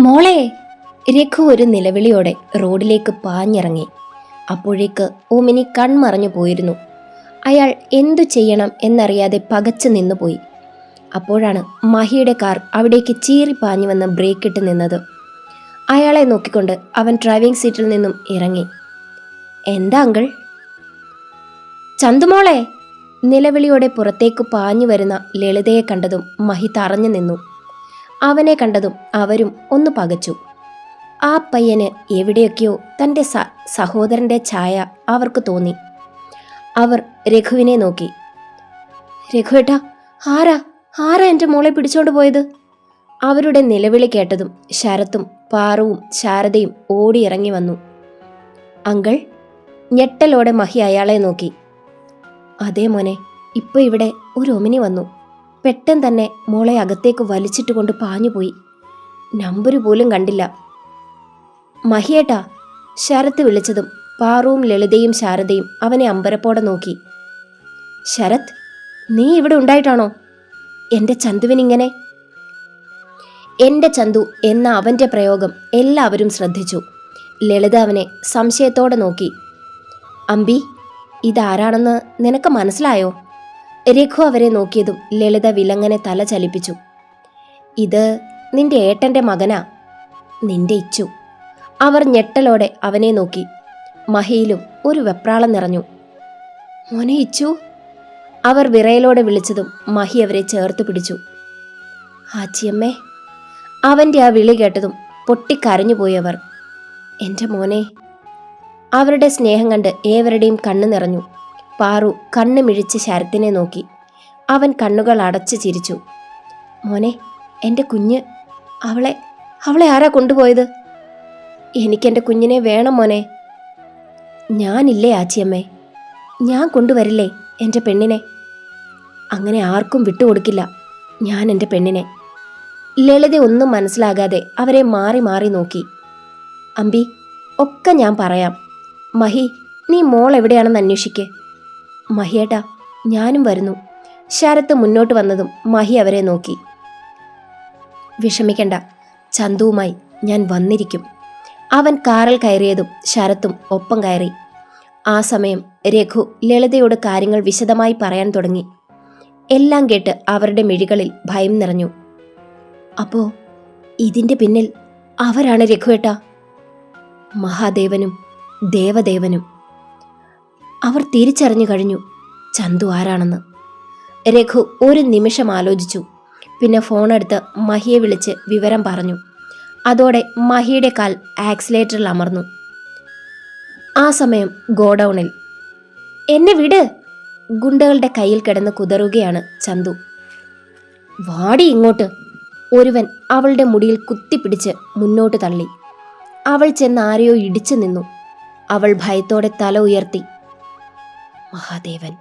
മോളെ! രഘു ഒരു നിലവിളിയോടെ റോഡിലേക്ക് പാഞ്ഞിറങ്ങി. അപ്പോഴേക്ക് ഓമിനി കൺമറഞ്ഞു പോയിരുന്നു. അയാൾ എന്തു ചെയ്യണം എന്നറിയാതെ പകച്ചു നിന്നുപോയി. അപ്പോഴാണ് മഹിയുടെ കാർ അവിടേക്ക് ചീറിപ്പാഞ്ഞു വന്ന് ബ്രേക്കിട്ട് നിന്നത്. അയാളെ നോക്കിക്കൊണ്ട് അവൻ ഡ്രൈവിംഗ് സീറ്റിൽ നിന്നും ഇറങ്ങി. എന്താ അങ്കിൾ? ചന്തുമോളെ! നിലവിളിയോടെ പുറത്തേക്ക് പാഞ്ഞു വരുന്ന ലളിതയെ കണ്ടതും മഹി തറഞ്ഞു നിന്നു. അവനെ കണ്ടതും അവരും ഒന്ന് പകച്ചു. ആ പയ്യന് എവിടെയൊക്കെയോ തൻ്റെ സഹോദരൻ്റെ ഛായ അവർക്ക് തോന്നി. അവർ രഘുവിനെ നോക്കി. രഘുവേട്ടാ, ആരാ എൻ്റെ മോളെ പിടിച്ചോണ്ട് പോയത്? അവരുടെ നിലവിളി കേട്ടതും ശരത്തും പാറുവും ശാരദയും ഓടിയിറങ്ങി വന്നു. അങ്കിൾ! ഞെട്ടലോടെ മഹി അയാളെ നോക്കി. അതേ മോനെ, ഇപ്പോൾ ഇവിടെ ഒരു ഒമിനി വന്നു. പെട്ടെന്ന് തന്നെ മോളെ അകത്തേക്ക് വലിച്ചിട്ട് കൊണ്ട് പാഞ്ഞുപോയി. നമ്പര് പോലും കണ്ടില്ല. മഹിയേട്ടാ! ശരത്ത് വിളിച്ചതും പാറുവും ലളിതയും ശാരദയും അവനെ അമ്പരപ്പോടെ നോക്കി. ശരത്, നീ ഇവിടെ ഉണ്ടായിട്ടാണോ എൻ്റെ ചന്തുവിനിങ്ങനെ? എൻ്റെ ചന്തു എന്ന അവൻ്റെ പ്രയോഗം എല്ലാവരും ശ്രദ്ധിച്ചു. ലളിത അവനെ സംശയത്തോടെ നോക്കി. അമ്പി, ഇതാരാണെന്ന് നിനക്ക് മനസ്സിലായോ? രഘു അവരെ നോക്കിയതും ലളിത വിലങ്ങനെ തല ചലിപ്പിച്ചു. ഇത് നിന്റെ ഏട്ടൻ്റെ മകനാ, നിന്റെ ഇച്ചു. അവർ ഞെട്ടലോടെ അവനെ നോക്കി. മഹിയിലും ഒരു വെപ്രാളം നിറഞ്ഞു. മോനെ ഇച്ചു! അവർ വിറയലോടെ വിളിച്ചതും മഹി അവരെ ചേർത്ത് പിടിച്ചു. ആച്ചിയമ്മേ! അവൻ്റെ ആ വിളി കേട്ടതും പൊട്ടിക്കരഞ്ഞുപോയി അവർ. എൻ്റെ മോനെ! അവരുടെ സ്നേഹം കണ്ട് ഏവരുടെയും കണ്ണു നിറഞ്ഞു. പാറു കണ്ണ് മിഴിച്ച് ശരത്തിനെ നോക്കി. അവൻ കണ്ണുകൾ അടച്ചു ചിരിച്ചു. മോനെ, എൻ്റെ കുഞ്ഞ്! അവളെ ആരാ കൊണ്ടുപോയത്? എനിക്കെൻ്റെ കുഞ്ഞിനെ വേണം മോനെ. ഞാനില്ലേ ആച്ചിയമ്മേ, ഞാൻ കൊണ്ടുവരില്ലേ എൻ്റെ പെണ്ണിനെ? അങ്ങനെ ആർക്കും വിട്ടുകൊടുക്കില്ല ഞാൻ എൻ്റെ പെണ്ണിനെ. ലളിത ഒന്നും മനസ്സിലാകാതെ അവരെ മാറി മാറി നോക്കി. അമ്പി, ഒക്കെ ഞാൻ പറയാം. മഹി, നീ മോൾ എവിടെയാണെന്ന് അന്വേഷിക്കേ. മഹിയേട്ടാ, ഞാനും വരുന്നു. ശരത്ത് മുന്നോട്ട് വന്നതും മഹി അവരെ നോക്കി. വിഷമിക്കണ്ട, ചന്തുവുമായി ഞാൻ വന്നിരിക്കും. അവൻ കാറിൽ കയറിയതും ശരത്തും ഒപ്പം കയറി. ആ സമയം രഘു ലളിതയോട് കാര്യങ്ങൾ വിശദമായി പറയാൻ തുടങ്ങി. എല്ലാം കേട്ട് അവരുടെ മിഴികളിൽ ഭയം നിറഞ്ഞു. അപ്പോ ഇതിൻ്റെ പിന്നിൽ അവരാണ് രഘുവേട്ടാ? മഹാദേവനും ദേവദേവനും. അവർ തിരിച്ചറിഞ്ഞു കഴിഞ്ഞു ചന്തു ആരാണെന്ന്. രഘു ഒരു നിമിഷം ആലോചിച്ചു. പിന്നെ ഫോണെടുത്ത് മഹിയെ വിളിച്ച് വിവരം പറഞ്ഞു. അതോടെ മഹിയുടെ കാൽ ആക്സിലേറ്ററിൽ അമർന്നു. ആ സമയം ഗോഡൌണിൽ. എന്നെ വിട്! ഗുണ്ടകളുടെ കയ്യിൽ കിടന്ന് കുതറുകയാണ് ചന്തു. വാടി ഇങ്ങോട്ട്! ഒരുവൻ അവളുടെ മുടിയിൽ കുത്തിപ്പിടിച്ച് മുന്നോട്ട് തള്ളി. അവൾ ചെന്ന് ആരെയോ ഇടിച്ചു നിന്നു. അവൾ ഭയത്തോടെ തല ഉയർത്തി. മഹാദേവൻ!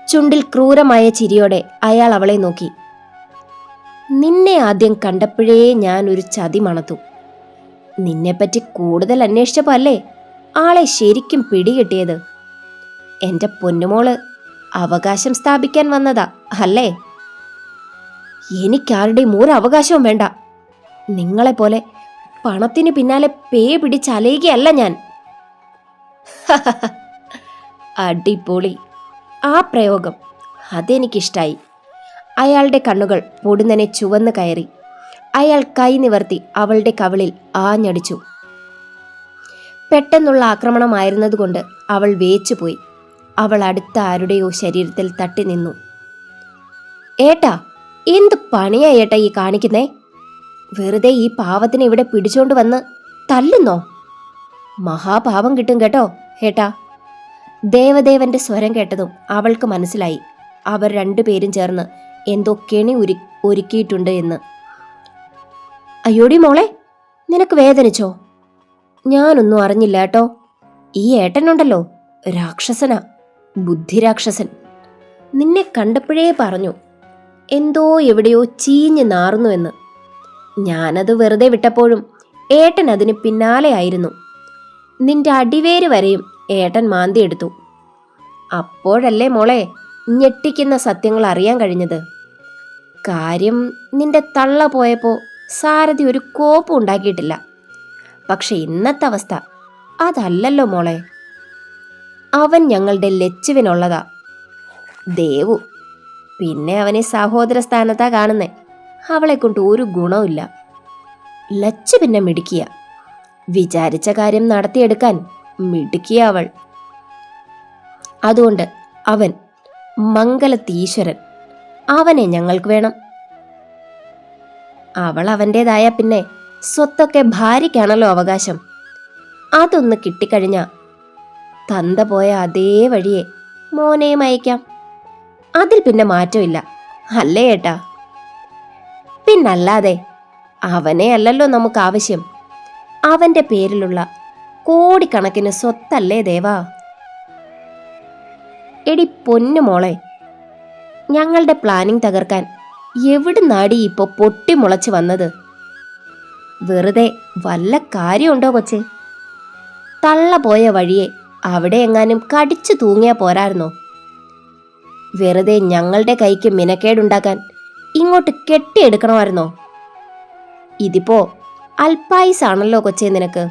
ചുണ്ടിൽ ക്രൂരമായ ചിരിയോടെ അയാൾ അവളെ നോക്കി. നിന്നെ ആദ്യം കണ്ടപ്പോഴേ ഞാൻ ഒരു ചതി മണത്തു. നിന്നെപ്പറ്റി കൂടുതൽ അന്വേഷിച്ചപ്പോ അല്ലേ ആളെ ശരിക്കും പിടികിട്ടിയത്. എൻ്റെ പൊന്നുമോള് അവകാശം സ്ഥാപിക്കാൻ വന്നതാ അല്ലേ? എനിക്കാരുടെയും ഒരു അവകാശവും വേണ്ട. നിങ്ങളെപ്പോലെ പണത്തിന് പിന്നാലെ പേ പിടിച്ചലയുകയല്ല ഞാൻ. അടിപൊളി! ആ പ്രയോഗം അതെനിക്കിഷ്ടായി. അയാളുടെ കണ്ണുകൾ പൊടുന്നനെ ചുവന്ന് കയറി. അയാൾ കൈ നിവർത്തി അവളുടെ കവിളിൽ ആഞ്ഞടിച്ചു. പെട്ടെന്നുള്ള ആക്രമണമായിരുന്നതുകൊണ്ട് അവൾ വേച്ചുപോയി. അവൾ അടുത്ത ആരുടെയോ ശരീരത്തിൽ തട്ടി നിന്നു. ഏട്ടാ, എന്ത് പണിയാ ഏട്ടാ ഈ കാണിക്കുന്നേ? വെറുതെ ഈ പാവത്തിനെ ഇവിടെ പിടിച്ചോണ്ട് വന്ന് തല്ലുന്നോ? മഹാപാപം കിട്ടും കേട്ടോ ഏട്ടാ. ദേവദേവന്റെ സ്വരം കേട്ടതും അവൾക്ക് മനസ്സിലായി അവർ രണ്ടുപേരും ചേർന്ന് എന്തോ കെണി ഒരുക്കിയിട്ടുണ്ട് എന്ന്. അയ്യോടി മോളെ, നിനക്ക് വേദനിച്ചോ? ഞാനൊന്നും അറിഞ്ഞില്ല കേട്ടോ. ഈ ഏട്ടനുണ്ടല്ലോ, രാക്ഷസനാ, ബുദ്ധിരാക്ഷസൻ. നിന്നെ കണ്ടപ്പോഴേ പറഞ്ഞു എന്തോ എവിടെയോ ചീഞ്ഞ് നാറുന്നുവെന്ന്. ഞാനത് വെറുതെ വിട്ടപ്പോഴും ഏട്ടൻ അതിന് പിന്നാലെ ആയിരുന്നു. നിന്റെ അടിവേര് വരെയും ഏട്ടൻ മാന്തിയെടുത്തു. അപ്പോഴല്ലേ മോളെ ഞെട്ടിക്കുന്ന സത്യങ്ങൾ അറിയാൻ കഴിഞ്ഞത്. കാര്യം നിന്റെ തള്ള പോയപ്പോൾ സാരഥി ഒരു കോപ്പും ഉണ്ടാക്കിയിട്ടില്ല. പക്ഷെ ഇന്നത്തെ അവസ്ഥ അതല്ലല്ലോ മോളെ. അവൻ ഞങ്ങളുടെ ലച്ചുവിനുള്ളതാ. ദേവു പിന്നെ അവനെ സഹോദര സ്ഥാനത്താ കാണുന്നേ. അവളെ കൊണ്ട് ഒരു ഗുണവുമില്ല. ലച്ചു പിന്നെ മിടുക്കിയ, വിചാരിച്ച കാര്യം നടത്തിയെടുക്കാൻ മിടുക്കിയ അവൾ. അതുകൊണ്ട് അവൻ മംഗലത്തീശ്വരൻ, അവനെ ഞങ്ങൾക്ക് വേണം. അവൾ അവൻ്റെതായ പിന്നെ സ്വത്തൊക്കെ ഭാര്യയ്ക്കാണല്ലോ അവകാശം. അതൊന്ന് കിട്ടിക്കഴിഞ്ഞ തന്ത പോയ അതേ വഴിയെ മോനെയും അയക്കാം. അതിൽ പിന്നെ മാറ്റമില്ല, അല്ലേ ഏട്ടാ? പിന്നല്ലാതെ അവനെ അല്ലല്ലോ നമുക്ക് ആവശ്യം. അവന്റെ പേരിലുള്ള കോടിക്കണക്കിന് സ്വത്തല്ലേ ദേവാ. എടി പൊന്നു മോളെ, ഞങ്ങളുടെ പ്ലാനിങ് തകർക്കാൻ എവിടുന്നാടി ഇപ്പൊ പൊട്ടിമുളച്ച് വന്നത്? വെറുതെ വല്ല കാര്യമുണ്ടോ കൊച്ചേ? തള്ള പോയ വഴിയെ അവിടെ എങ്ങാനും കടിച്ചു തൂങ്ങിയാ പോരായിരുന്നോ? വെറുതെ ഞങ്ങളുടെ കൈക്ക് മിനക്കേടുണ്ടാക്കാൻ ഇങ്ങോട്ട് കെട്ടിയെടുക്കണമായിരുന്നോ? ഇതിപ്പോ അൽപായുസാണല്ലോ കൊച്ചേ നിനക്ക്.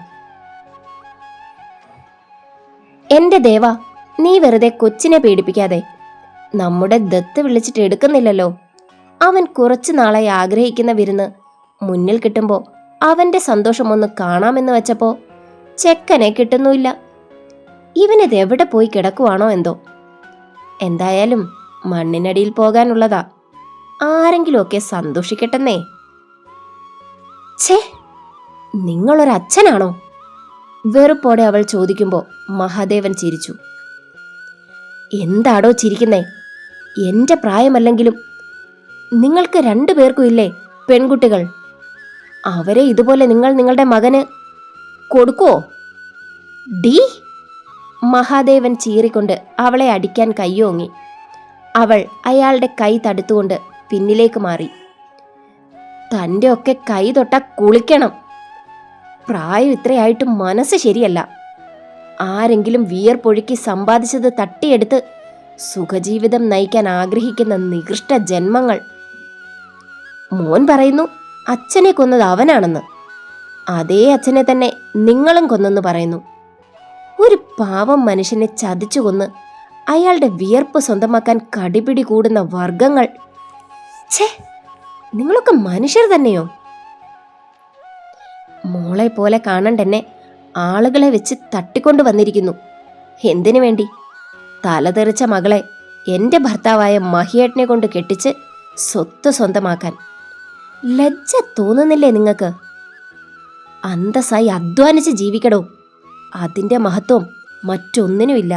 എന്റെ ദേവ, നീ വെറുതെ കൊച്ചിനെ പേടിപ്പിക്കാതെ. നമ്മുടെ ദത്ത് വിളിച്ചിട്ട് എടുക്കുന്നില്ലല്ലോ. അവൻ കുറച്ചു നാളായി ആഗ്രഹിക്കുന്ന വിരുന്ന് മുന്നിൽ കിട്ടുമ്പോ അവന്റെ സന്തോഷമൊന്ന് കാണാമെന്ന് വെച്ചപ്പോ ചെക്കനെ കിട്ടുന്നുമില്ല. ഇവനിത് എവിടെ പോയി കിടക്കുവാണോ എന്തോ. എന്തായാലും മണ്ണിനടിയിൽ പോകാനുള്ളതാ. ആരെങ്കിലുമൊക്കെ സന്തോഷിക്കട്ടെന്നേ. ഛേ, നിങ്ങളൊരച്ഛനാണോ? വെറുപ്പോടെ അവൾ ചോദിക്കുമ്പോൾ മഹാദേവൻ ചിരിച്ചു. എന്താടോ ചിരിക്കുന്നേ? എന്റെ പ്രായമല്ലെങ്കിലും നിങ്ങൾക്ക് രണ്ടുപേർക്കും ഇല്ലേ പെൺകുട്ടികൾ? അവരെ ഇതുപോലെ നിങ്ങൾ നിങ്ങളുടെ മകന് കൊടുക്കുവോ? ഡീ! മഹാദേവൻ ചീറിക്കൊണ്ട് അവളെ അടിക്കാൻ കയ്യോങ്ങി. അവൾ അയാളുടെ കൈ തടുത്തുകൊണ്ട് പിന്നിലേക്ക് മാറി. തൻ്റെ ഒക്കെ കൈ തൊട്ട കുളിക്കണം. പ്രായം ഇത്രയായിട്ടും മനസ്സ് ശരിയല്ല. ആരെങ്കിലും വിയർപ്പൊഴുക്കി സമ്പാദിച്ചത് തട്ടിയെടുത്ത് സുഖജീവിതം നയിക്കാൻ ആഗ്രഹിക്കുന്ന നികൃഷ്ട ജന്മങ്ങൾ. മോൻ പറയുന്നു അച്ഛനെ കൊന്നത് അവനാണെന്ന്. അതേ അച്ഛനെ തന്നെ നിങ്ങളും കൊന്നെന്ന് പറയുന്നു. ഒരു പാവം മനുഷ്യനെ ചതിച്ചു കൊന്ന് അയാളുടെ വിയർപ്പ് സ്വന്തമാക്കാൻ കടിപിടി കൂടുന്ന വർഗങ്ങൾ. ഛേ, നിങ്ങളൊക്കെ മനുഷ്യർ തന്നെയോ? മോളെ പോലെ കാണണ്ടെന്നെ ആളുകളെ വെച്ച് തട്ടിക്കൊണ്ടു വന്നിരിക്കുന്നു. എന്തിനു വേണ്ടി? തലതെറിച്ച മകളെ എൻ്റെ ഭർത്താവായ മഹിയേട്ടനെ കൊണ്ട് കെട്ടിച്ച് സ്വത്ത് സ്വന്തമാക്കാൻ. ലജ്ജ തോന്നുന്നില്ലേ നിങ്ങൾക്ക്? അന്തസ്സായി അധ്വാനിച്ച് ജീവിക്കടോ. അതിൻ്റെ മഹത്വം മറ്റൊന്നിനുമില്ല.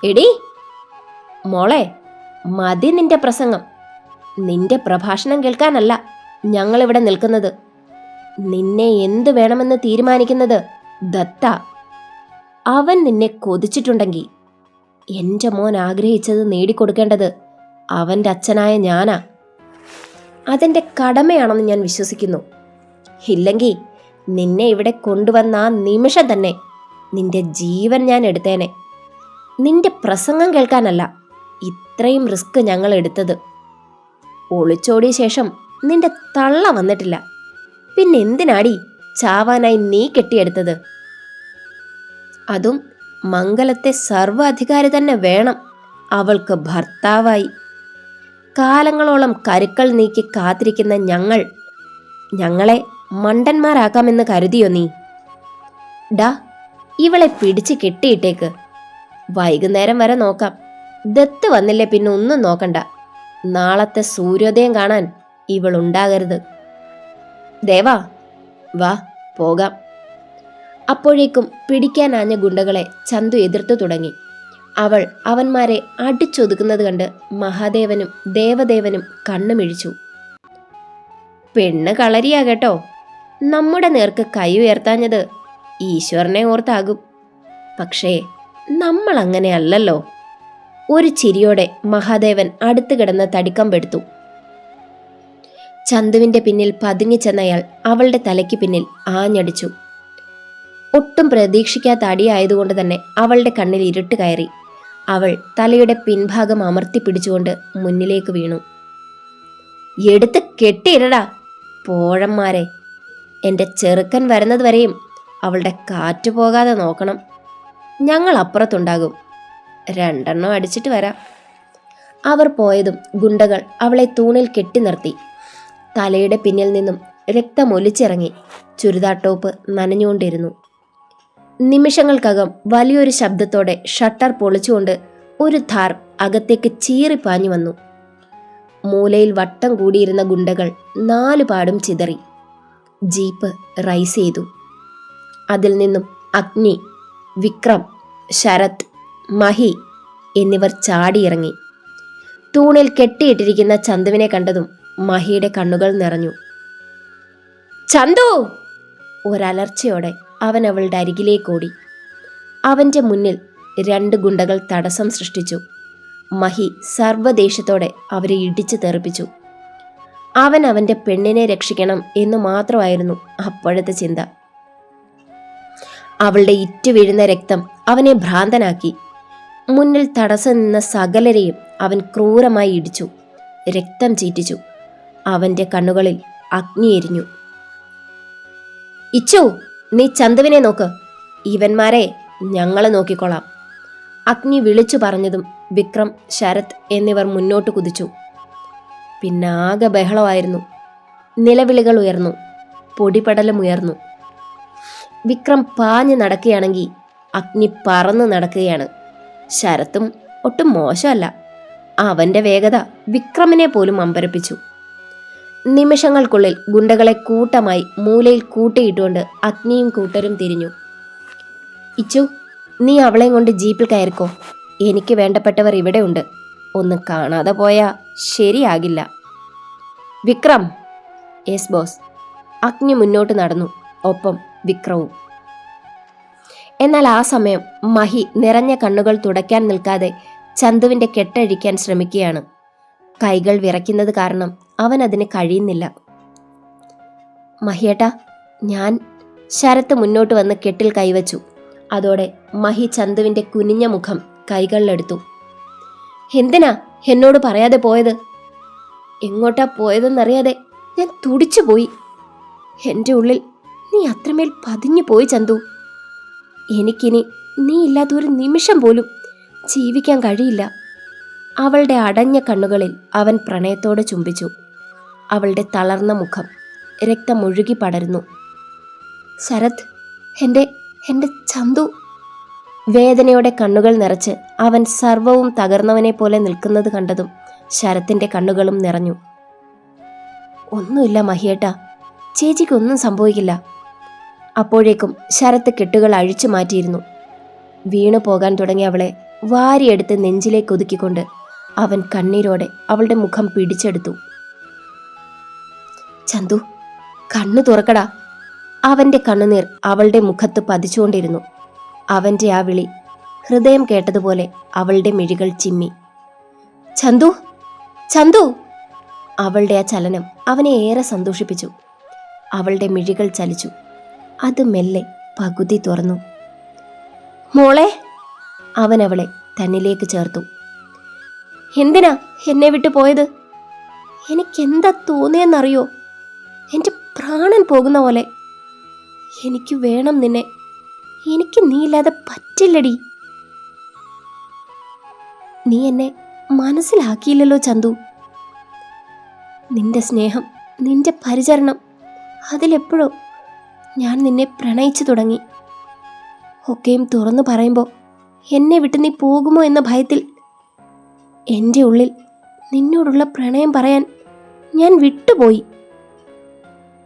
എടീ മോളെ, മതി നിന്റെ പ്രസംഗം. നിന്റെ പ്രഭാഷണം കേൾക്കാനല്ല ഞങ്ങളിവിടെ നിൽക്കുന്നത്. നിന്നെ എന്തു വേണമെന്ന് തീരുമാനിക്കുന്നത് ദത്ത. അവൻ നിന്നെ കൊതിച്ചിട്ടുണ്ടെങ്കിൽ എൻ്റെ മോൻ ആഗ്രഹിച്ചത് നേടിക്കൊടുക്കേണ്ടത് അവൻ്റെ അച്ഛനായ ഞാനാ. അതെൻ്റെ കടമയാണെന്ന് ഞാൻ വിശ്വസിക്കുന്നു. ഇല്ലെങ്കിൽ നിന്നെ ഇവിടെ കൊണ്ടുവന്ന ആ നിമിഷം തന്നെ നിന്റെ ജീവൻ ഞാൻ എടുത്തേനെ. നിന്റെ പ്രസംഗം കേൾക്കാനല്ല ഇത്രയും റിസ്ക് ഞങ്ങൾ എടുത്തത്. ഒളിച്ചോടിയ ശേഷം നിന്റെ തള്ള വന്നിട്ടില്ല. പിന്നെ എന്തിനാടി ചാവാനായി നീ കെട്ടിയെടുത്തത്? അതും മംഗലത്തെ സർവ്വ അധികാരി തന്നെ വേണം അവൾക്ക് ഭർത്താവായി. കാലങ്ങളോളം കരുക്കൾ നീക്കി കാത്തിരിക്കുന്ന ഞങ്ങളെ മണ്ടന്മാരാക്കാമെന്ന് കരുതിയോ നീ? ഡാ, ഇവളെ പിടിച്ച് കെട്ടിയിട്ടേക്ക്. വൈകുന്നേരം വരെ നോക്കാം. ദത്ത് വന്നില്ലേ പിന്നെ ഒന്നും നോക്കണ്ട. നാളത്തെ സൂര്യോദയം കാണാൻ ഇവളുണ്ടാകരുത്. ദേവാ, വാ പോകാം. അപ്പോഴേക്കും പിടിക്കാനാഞ്ഞ ഗുണ്ടകളെ ചന്തു എതിർത്തു തുടങ്ങി. അവൾ അവന്മാരെ അടിച്ചൊതുക്കുന്നത് കണ്ട് മഹാദേവനും ദേവദേവനും കണ്ണുമിഴിച്ചു. പെണ്ണ് കളരിയാ കേട്ടോ. നമ്മുടെ നേർക്ക് കൈ ഉയർത്താഞ്ഞത് ഈശ്വരനെ ഓർത്താകും. പക്ഷേ നമ്മൾ അങ്ങനെയല്ലല്ലോ. ഒരു ചിരിയോടെ മഹാദേവൻ അടുത്തു കിടന്ന് തടിക്കമ്പെടുത്തു. ചന്തുവിന്റെ പിന്നിൽ പതുങ്ങിച്ചെന്നയാൾ അവളുടെ തലയ്ക്ക് പിന്നിൽ ആഞ്ഞടിച്ചു. ഒട്ടും പ്രതീക്ഷിക്കാത്ത അടിയായതുകൊണ്ട് തന്നെ അവളുടെ കണ്ണിൽ ഇരുട്ട് കയറി. അവൾ തലയുടെ പിൻഭാഗം അമർത്തി പിടിച്ചുകൊണ്ട് മുന്നിലേക്ക് വീണു. എടുത്ത് കെട്ടിയിടടാ. പോഴന്മാരെ, എൻ്റെ ചെറുക്കൻ വരുന്നത് വരെയും അവളുടെ കാറ്റ് പോകാതെ നോക്കണം. ഞങ്ങൾ അപ്പുറത്തുണ്ടാകും. 2 അടിച്ചിട്ട് വരാം. അവർ പോയതും ഗുണ്ടകൾ അവളെ തൂണിൽ കെട്ടി നിർത്തി. തലയുടെ പിന്നിൽ നിന്നും രക്തമൊലിച്ചിറങ്ങി. ചുരിദാർ ടോപ്പ് നനഞ്ഞുകൊണ്ടിരുന്നു. നിമിഷങ്ങൾക്കകം വലിയൊരു ശബ്ദത്തോടെ ഷട്ടർ പൊളിച്ചുകൊണ്ട് ഒരു ഥാർ അകത്തേക്ക് ചീറിപ്പാഞ്ഞു വന്നു. മൂലയിൽ വട്ടം കൂടിയിരുന്ന ഗുണ്ടകൾ 4 പാടും ചിതറി. ജീപ്പ് റൈസ് ചെയ്തു. അതിൽ നിന്നും അഗ്നി, വിക്രം, ശരത്, മഹി എന്നിവർ ചാടിയിറങ്ങി. തൂണിൽ കെട്ടിയിട്ടിരിക്കുന്ന ചന്തുവിനെ കണ്ടതും മഹിയുടെ കണ്ണുകൾ നിറഞ്ഞു. ചന്തു! ഒരലർച്ചയോടെ അവൻ അവളുടെ അരികിലേക്കോടി. അവൻ്റെ മുന്നിൽ 2 ഗുണ്ടകൾ തടസ്സം സൃഷ്ടിച്ചു. മഹി സർവ്വദേഷ്യത്തോടെ അവരെ ഇടിച്ചു തെറിപ്പിച്ചു. അവൻ അവൻ്റെ പെണ്ണിനെ രക്ഷിക്കണം എന്ന് മാത്രമായിരുന്നു അപ്പോഴത്തെ ചിന്ത. അവളുടെ ഇറ്റു വീഴുന്ന രക്തം അവനെ ഭ്രാന്തനാക്കി. മുന്നിൽ തടസ്സം നിന്ന സകലരെയും അവൻ ക്രൂരമായി ഇടിച്ചു, രക്തം ചീറ്റിച്ചു. അവൻ്റെ കണ്ണുകളിൽ അഗ്നി എരിഞ്ഞു. ഇച്ചു, നീ ചന്തുവിനെ നോക്ക്. ഇവന്മാരെ ഞങ്ങൾ നോക്കിക്കൊള്ളാം. അഗ്നി വിളിച്ചു പറഞ്ഞതും വിക്രം, ശരത് എന്നിവർ മുന്നോട്ട് കുതിച്ചു. പിന്നാകെ ബഹളമായിരുന്നു. നിലവിളികൾ ഉയർന്നു, പൊടിപടലം ഉയർന്നു. വിക്രം പാഞ്ഞു നടക്കുകയാണെങ്കിൽ അഗ്നി പറന്ന് നടക്കുകയാണ്. ശരത്തും ഒട്ടും മോശമല്ല. അവൻ്റെ വേഗത വിക്രമിനെ പോലും അമ്പരപ്പിച്ചു. നിമിഷങ്ങൾക്കുള്ളിൽ ഗുണ്ടകളെ കൂട്ടമായി മൂലയിൽ കൂട്ടിയിട്ടുകൊണ്ട് അഗ്നിയും കൂട്ടരും തിരിഞ്ഞു. ഇച്ചു, നീ അവളെയും കൊണ്ട് ജീപ്പിൽ കയറിക്കോ. എനിക്ക് വേണ്ടപ്പെട്ടവർ ഇവിടെ ഉണ്ട്. ഒന്ന് കാണാതെ പോയാ ശരിയാകില്ല. വിക്രം. Yes boss. അഗ്നി മുന്നോട്ട് നടന്നു, ഒപ്പം വിക്രവും. എന്നാൽ ആ സമയം മഹി നിറഞ്ഞ കണ്ണുകൾ തുടയ്ക്കാൻ നിൽക്കാതെ ചന്തുവിൻ്റെ കെട്ടഴിക്കാൻ ശ്രമിക്കുകയാണ്. കൈകൾ വിറയ്ക്കുന്നത് കാരണം അവൻ അതിന് കഴിയുന്നില്ല. മഹിയേട്ടാ, ഞാൻ. ശരത്ത് മുന്നോട്ട് വന്ന് കെട്ടിൽ കൈവച്ചു. അതോടെ മഹി ചന്തുവിൻ്റെ കുനിഞ്ഞ മുഖം കൈകളിലെടുത്തു. എന്തിനാ എന്നോട് പറയാതെ പോയത്? എങ്ങോട്ടാ പോയതെന്നറിയാതെ ഞാൻ തുടിച്ചു പോയി. എൻ്റെ ഉള്ളിൽ നീ അത്രമേൽ പതിഞ്ഞു പോയി ചന്തു. എനിക്കിനി നീ ഇല്ലാത്തൊരു നിമിഷം പോലും ജീവിക്കാൻ കഴിയില്ല. അവളുടെ അടഞ്ഞ കണ്ണുകളിൽ അവൻ പ്രണയത്തോടെ ചുംബിച്ചു. അവളുടെ തളർന്ന മുഖം രക്തമൊഴുകി പടരുന്നു. ശരത്, എൻ്റെ ചന്തു. വേദനയോടെ കണ്ണുകൾ നിറച്ച് അവൻ സർവവും തകർന്നവനെ പോലെ നിൽക്കുന്നത് കണ്ടതും ശരത്തിൻ്റെ കണ്ണുകളും നിറഞ്ഞു. ഒന്നുമില്ല മഹിയേട്ടാ, ചേച്ചിക്കൊന്നും സംഭവിക്കില്ല. അപ്പോഴേക്കും ശരത്ത് കെട്ടുകൾ അഴിച്ചു മാറ്റിയിരുന്നു. വീണു പോകാൻ തുടങ്ങിയ അവളെ വാരിയെടുത്ത് നെഞ്ചിലേക്ക് ഒതുക്കിക്കൊണ്ട് അവൻ കണ്ണീരോടെ അവളുടെ മുഖം പിടിച്ചെടുത്തു. ചന്തു, കണ്ണു തുറക്കടാ. അവൻ്റെ കണ്ണുനീർ അവളുടെ മുഖത്ത് പതിച്ചുകൊണ്ടിരുന്നു. അവൻ്റെ ആ വിളി ഹൃദയം കേട്ടതുപോലെ അവളുടെ മിഴികൾ ചിമ്മി. ചന്തു, ചന്തു! അവളുടെ ആ ചലനം അവനെ ഏറെ സന്തോഷിപ്പിച്ചു. അവളുടെ മിഴികൾ ചലിച്ചു. അത് മെല്ലെ പകുതി തുറന്നു. മോളെ! അവൻ അവളെ തന്നിലേക്ക് ചേർത്തു. എന്തിനാ എന്നെ വിട്ടു പോയത്? എനിക്കെന്താ തോന്നിയെന്നറിയോ? എൻ്റെ പ്രാണൻ പോകുന്ന പോലെ. എനിക്ക് വേണം നിന്നെ. എനിക്ക് നീ ഇല്ലാതെ പറ്റില്ലടി. നീ എന്നെ മനസ്സിലാക്കിയില്ലല്ലോ ചന്തു. നിന്റെ സ്നേഹം, നിന്റെ പരിചരണം, അതിലെപ്പോഴോ ഞാൻ നിന്നെ പ്രണയിച്ചു തുടങ്ങി. ഒക്കെയും തുറന്നു പറയുമ്പോൾ എന്നെ വിട്ട് നീ പോകുമോ എന്ന ഭയത്തിൽ എൻ്റെ ഉള്ളിൽ നിന്നോടുള്ള പ്രണയം പറയാൻ ഞാൻ വിട്ടുപോയി.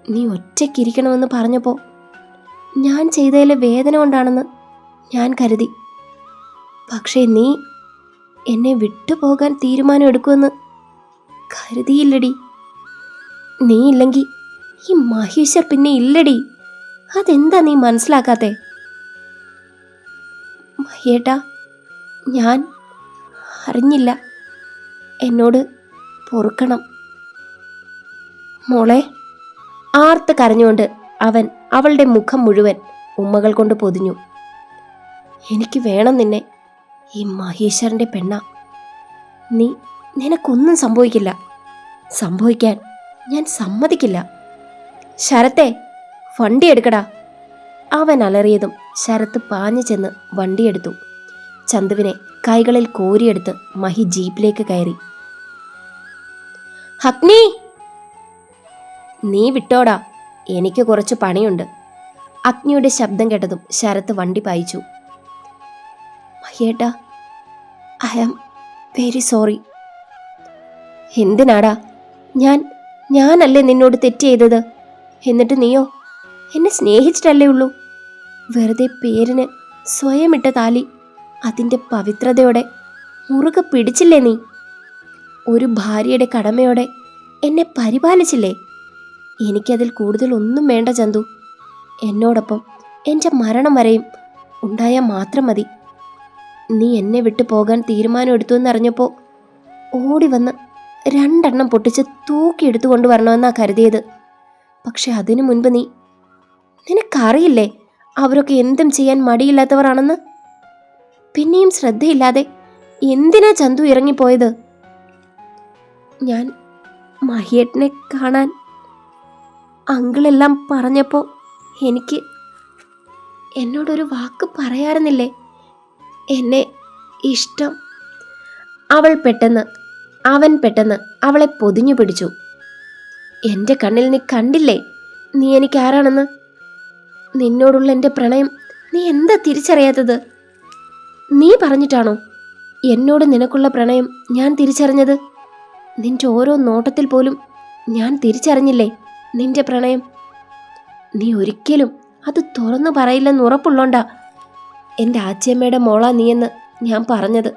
നീ ഒറ്റയ്ക്കിരിക്കണമെന്ന് പറഞ്ഞപ്പോൾ ഞാൻ ചെയ്തതിലെ വേദന കൊണ്ടാണെന്ന് ഞാൻ കരുതി. പക്ഷേ നീ എന്നെ വിട്ടുപോകാൻ തീരുമാനം എടുക്കുമെന്ന് കരുതിയില്ലടി. നീ ഇല്ലെങ്കിൽ ഈ മഹേശ്വർ പിന്നെ ഇല്ലടി. അതെന്താ നീ മനസ്സിലാക്കാത്തെ? മഹിയേട്ടാ, ഞാൻ അറിഞ്ഞില്ല. എന്നോട് പൊറുക്കണം. മോളെ! ആർത്ത് കരഞ്ഞുകൊണ്ട് അവൻ അവളുടെ മുഖം മുഴുവൻ ഉമ്മകൾ കൊണ്ട് പൊതിഞ്ഞു. എനിക്ക് വേണം നിന്നെ. ഈ മഹേശ്വരൻ്റെ പെണ്ണ. നിനക്കൊന്നും സംഭവിക്കില്ല. സംഭവിക്കാൻ ഞാൻ സമ്മതിക്കില്ല. ശരത്തെ, വണ്ടി എടുക്കടാ. അവൻ അലറിയതും ശരത്ത് പാഞ്ഞു ചെന്ന് വണ്ടിയെടുത്തു. ചന്തുവിനെ കൈകളിൽ കോരിയെടുത്ത് മഹി ജീപ്പിലേക്ക് കയറി. അഗ്നി, നീ വിട്ടോടാ, എനിക്ക് കുറച്ച് പണിയുണ്ട്. അഗ്നിയുടെ ശബ്ദം കേട്ടതും ശരത്ത് വണ്ടി പായിച്ചു. മഹിയേട്ടാ, ഐ ആം വെരി സോറി. എന്തിനാടാ? ഞാനല്ലേ നിന്നോട് തെറ്റ് ചെയ്തത്? എന്നിട്ട് നീയോ എന്നെ സ്നേഹിച്ചിട്ടല്ലേ ഉള്ളൂ. വെറുതെ പേരിന് സ്വയം ഇട്ട താലി അതിൻ്റെ പവിത്രതയോടെ മുറുകെ പിടിച്ചില്ലേ നീ? ഒരു ഭാര്യയുടെ കടമയോടെ എന്നെ പരിപാലിച്ചില്ലേ? എനിക്കതിൽ കൂടുതൽ ഒന്നും വേണ്ട ചന്തു. എന്നോടൊപ്പം എൻ്റെ മരണം വരെയും ഉണ്ടായാൽ മാത്രം മതി. നീ എന്നെ വിട്ടു പോകാൻ തീരുമാനം എടുത്തു എന്നറിഞ്ഞപ്പോൾ ഓടി വന്ന് 2 എണ്ണം പൊട്ടിച്ച് തൂക്കിയെടുത്തു കൊണ്ടുവരണമെന്നാ കരുതിയത്. പക്ഷെ അതിനു മുൻപ് നിനക്കറിയില്ലേ അവരൊക്കെ എന്തും ചെയ്യാൻ മടിയില്ലാത്തവരാണെന്ന്? പിന്നെയും ശ്രദ്ധയില്ലാതെ എന്തിനാ ചന്തു ഇറങ്ങിപ്പോയത്? ഞാൻ മഹിയേട്ടനെ കാണാൻ അങ്കിളെല്ലാം പറഞ്ഞപ്പോൾ എനിക്ക് എന്നോടൊരു വാക്ക് പറയാറുന്നില്ലേ? എന്നെ ഇഷ്ടം. അവൻ പെട്ടെന്ന് അവളെ പൊതിഞ്ഞു പിടിച്ചു. എൻ്റെ കണ്ണിൽ നീ കണ്ടില്ലേ നീ എനിക്ക് ആരാണെന്ന്? നിന്നോടുള്ള എൻ്റെ പ്രണയം നീ എന്താ തിരിച്ചറിയാത്തത്? നീ പറഞ്ഞിട്ടാണോ എന്നോട് നിനക്കുള്ള പ്രണയം ഞാൻ തിരിച്ചറിഞ്ഞത്? നിന്റെ ഓരോ നോട്ടത്തിൽ പോലും ഞാൻ തിരിച്ചറിഞ്ഞില്ലേ നിന്റെ പ്രണയം? നീ ഒരിക്കലും അത് തുറന്നു പറയില്ലെന്ന് ഉറപ്പുള്ളോണ്ടാ എൻ്റെ ആച്ചിയമ്മയുടെ മോളാ നീയെന്ന് ഞാൻ പറഞ്ഞത്.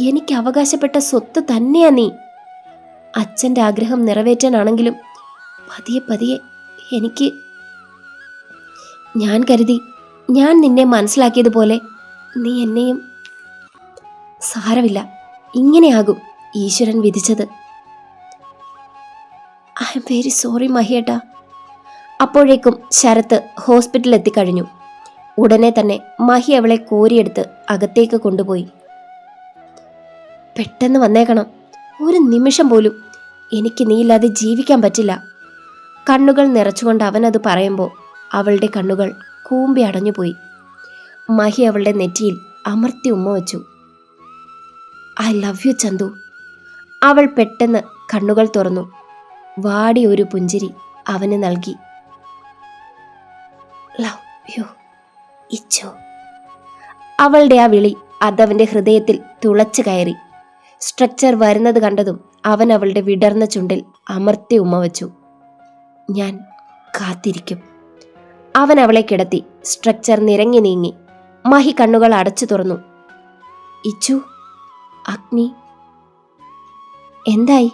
എനിക്ക് അവകാശപ്പെട്ട സ്വത്ത് തന്നെയാ നീ. അച്ഛൻ്റെ ആഗ്രഹം നിറവേറ്റാനാണെങ്കിലും പതിയെ ഞാൻ കരുതി ഞാൻ നിന്നെ മനസ്സിലാക്കിയതുപോലെ നീ എന്നെയും. സാരമില്ല, ഇങ്ങനെയാകും ഈശ്വരൻ വിധിച്ചത്. ഐ എം വെരി സോറി മഹിയേട്ടാ. അപ്പോഴേക്കും ശരത്ത് ഹോസ്പിറ്റലിൽ എത്തിക്കഴിഞ്ഞു. ഉടനെ തന്നെ മഹി അവളെ കോരിയെടുത്ത് അകത്തേക്ക് കൊണ്ടുപോയി. പെട്ടെന്ന് വന്നേക്കണം, ഒരു നിമിഷം പോലും എനിക്ക് നീയില്ലാതെ ജീവിക്കാൻ പറ്റില്ല. കണ്ണുകൾ നിറച്ചുകൊണ്ട് അവനത് പറയുമ്പോൾ അവളുടെ കണ്ണുകൾ കൂമ്പി അടഞ്ഞുപോയി. മഹി അവളുടെ നെറ്റിയിൽ അമർത്തി ഉമ്മ വച്ചു. I love you Chandu. അവൾ പെട്ടെന്ന് കണ്ണുകൾ തുറന്നു. വാടി ഒരു പുഞ്ചിരി അവന് നൽകി. Love you Ichu. അവളുടെ ആ വിളി അതവൻ്റെ ഹൃദയത്തിൽ തുളച്ചു കയറി. സ്ട്രക്ചർ വരുന്നത് കണ്ടതും അവൻ അവളുടെ വിടർന്ന ചുണ്ടിൽ അമർത്തി ഉമ്മ വച്ചു. ഞാൻ കാത്തിരിക്കും. അവൻ അവളെ കിടത്തി. സ്ട്രക്ചർ നിരങ്ങി നീങ്ങി. മഹി കണ്ണുകൾ അടച്ചു തുറന്നു. ഇച്ചു, അഗ്നി എന്തായി?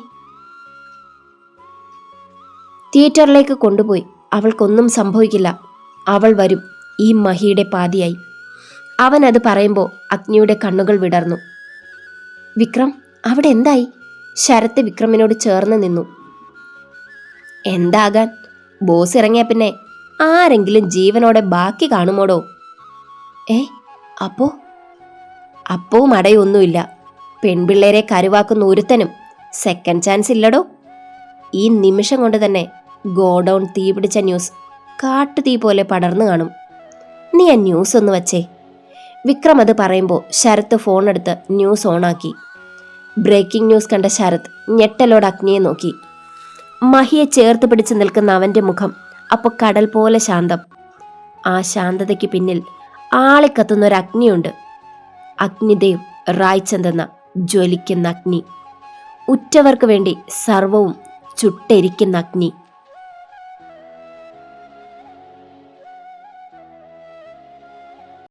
തിയേറ്ററിലേക്ക് കൊണ്ടുപോയി. അവൾക്കൊന്നും സംഭവിക്കില്ല. അവൾ വരും, ഈ മഹിയുടെ പാതിയായി. അവൻ അത് പറയുമ്പോൾ അഗ്നിയുടെ കണ്ണുകൾ വിടർന്നു. വിക്രം, അവിടെ എന്തായി? ശരത്ത് വിക്രമിനോട് ചേർന്ന് നിന്നു. എന്താകാൻ, ബോസ് ഇറങ്ങിയ പിന്നെ ആരെങ്കിലും ജീവനോടെ ബാക്കി കാണുമോടോ? അപ്പവും അടയൊന്നുമില്ല. പെൺപിള്ളേരെ കരുവാക്കുന്ന ഒരുത്തനും സെക്കൻഡ് ചാൻസ് ഇല്ലടോ. ഈ നിമിഷം കൊണ്ട് തന്നെ ഗോഡൗൺ തീപിടിച്ച ന്യൂസ് കാട്ടുതീ പോലെ പടർന്നു കാണും. നീ ആ ന്യൂസ് ഒന്ന് വച്ചേ. വിക്രം അത് പറയുമ്പോൾ ശരത്ത് ഫോണെടുത്ത് ന്യൂസ് ഓണാക്കി. ബ്രേക്കിംഗ് ന്യൂസ് കണ്ട ശരത്ത് ഞെട്ടലോട് അഗ്നിയെ നോക്കി. മഹിയെ ചേർത്ത് പിടിച്ച് നിൽക്കുന്ന അവൻ്റെ മുഖം അപ്പോൾ കടൽ പോലെ ശാന്തം. ആ ശാന്തതയ്ക്ക് പിന്നിൽ ആളിക്കത്തുന്ന ഒരു അഗ്നിയുണ്ട്. അഗ്നിദേവ് റായ്ചന്ദ് എന്ന ജ്വലിക്കുന്ന അഗ്നി. ഉറ്റവർക്ക് വേണ്ടി സർവവും ചുട്ടെരിക്കുന്ന അഗ്നി.